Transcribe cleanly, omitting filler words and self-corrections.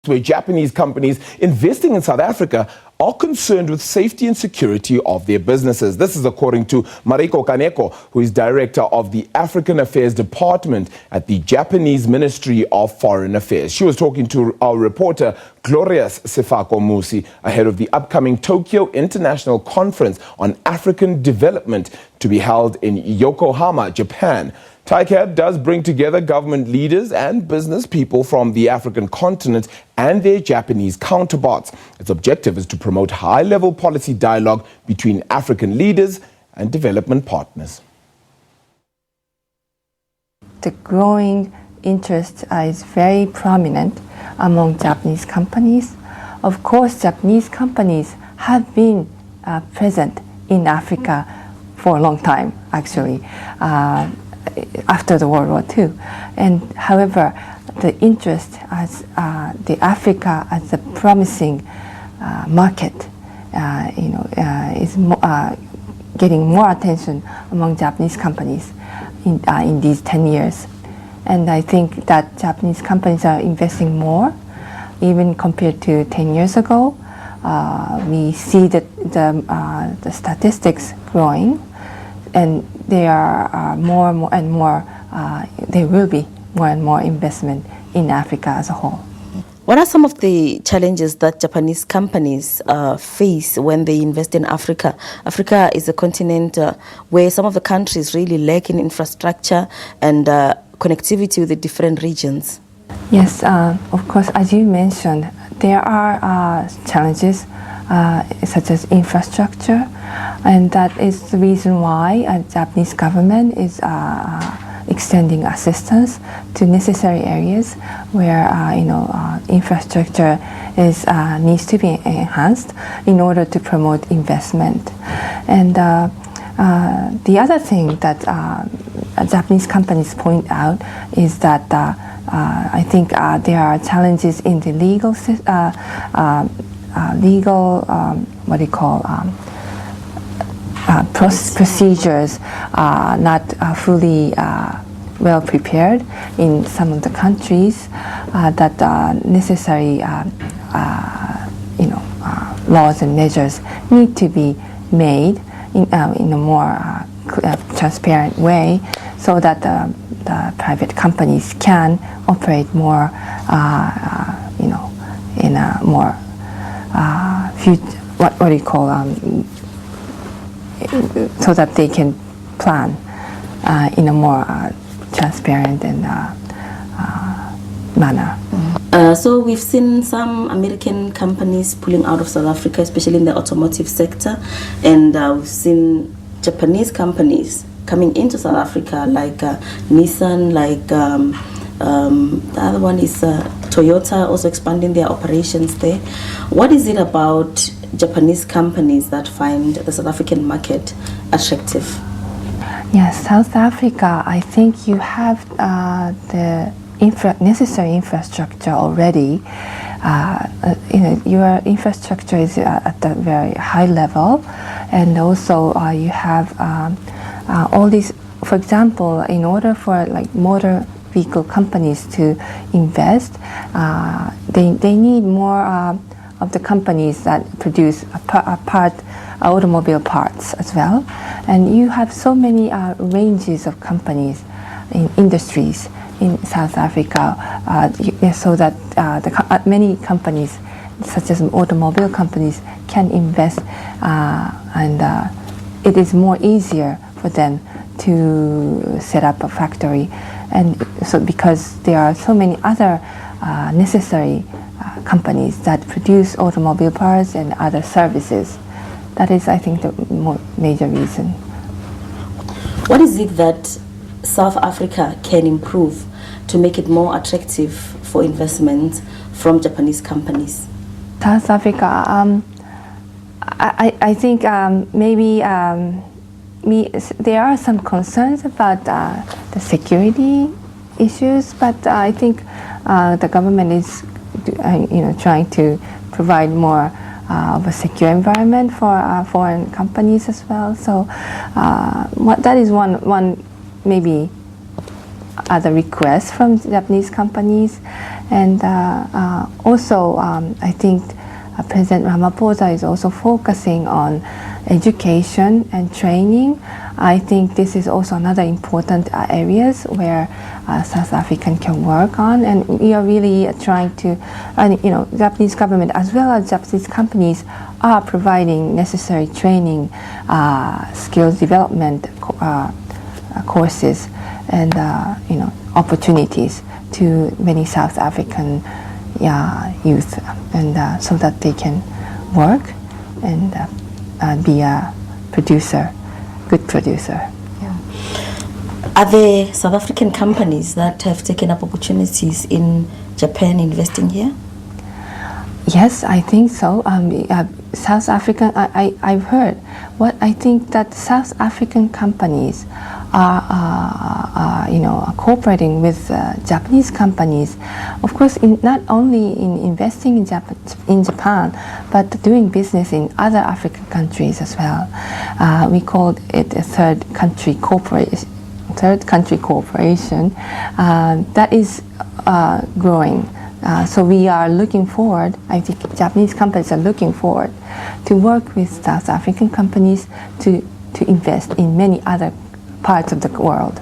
where Japanese companies investing in South Africa are concerned with safety and security of their businesses. This is according to Mariko Kaneko, who is director of the African Affairs Department at the Japanese Ministry of Foreign Affairs. She was talking to our reporter, Glorious Sefako-Musi, ahead of the upcoming Tokyo International Conference on African Development to be held in Yokohama, Japan. TICAD does bring together government leaders and business people from the African continent and their Japanese counterparts. Its objective is to promote high-level policy dialogue between African leaders and development partners. The growing interest is very prominent among Japanese companies. Of course, Japanese companies have been present in Africa for a long time, actually. After the World War II, and however, the interest as the Africa as a promising market, is getting more attention among Japanese companies in these 10 years, and I think that Japanese companies are investing more, even compared to 10 years ago. We see that the statistics growing. And there are more and more, there will be more and more investment in Africa as a whole. What are some of the challenges that Japanese companies face when they invest in Africa? Africa is a continent where some of the countries really lack in infrastructure and connectivity with the different regions. Yes, of course, as you mentioned, there are challenges such as infrastructure, and that is the reason why the Japanese government is extending assistance to necessary areas where infrastructure needs to be enhanced in order to promote investment. And the other thing that Japanese companies point out is that I think there are challenges in the legal procedures not fully well prepared in some of the countries, that necessary laws and measures need to be made in a more transparent way, so that the private companies can operate more in a more so that they can plan in a more transparent and manner. So we've seen some American companies pulling out of South Africa, especially in the automotive sector, and we've seen Japanese companies coming into South Africa, like Nissan, like the other one is Toyota, also expanding their operations there. What is it about Japanese companies that find the South African market attractive? Yes, South Africa, I think you have the necessary infrastructure already. Your infrastructure is at a very high level, and also you have all these. For example, in order for motor vehicle companies to invest, they need more of the companies that produce automobile parts as well. And you have so many ranges of companies in industries in South Africa, so that many companies, such as automobile companies, can invest, and it is more easier for them to set up a factory. And so because there are so many other necessary companies that produce automobile parts and other services. That is, I think, the major reason. What is it that South Africa can improve to make it more attractive for investment from Japanese companies? South Africa, I think maybe there are some concerns about the security issues, but I think the government is trying to provide more of a secure environment for foreign companies as well. So that is one maybe other request from Japanese companies. And also, I think President Ramaphosa is also focusing on education and training. I think this is also another important areas where South African can work on, and we are really trying to, Japanese government as well as Japanese companies are providing necessary training, skills development courses, and opportunities to many South African youth, and so that they can work and be a producer, good producer. Are there South African companies that have taken up opportunities in Japan investing here? Yes, I think so. South African, I've heard. What I think that South African companies are cooperating with Japanese companies. Of course, not only in investing in Japan, but doing business in other African countries as well. We called it a third country cooperation. That is growing. So we are looking forward, I think Japanese companies are looking forward to work with South African companies to invest in many other parts of the world.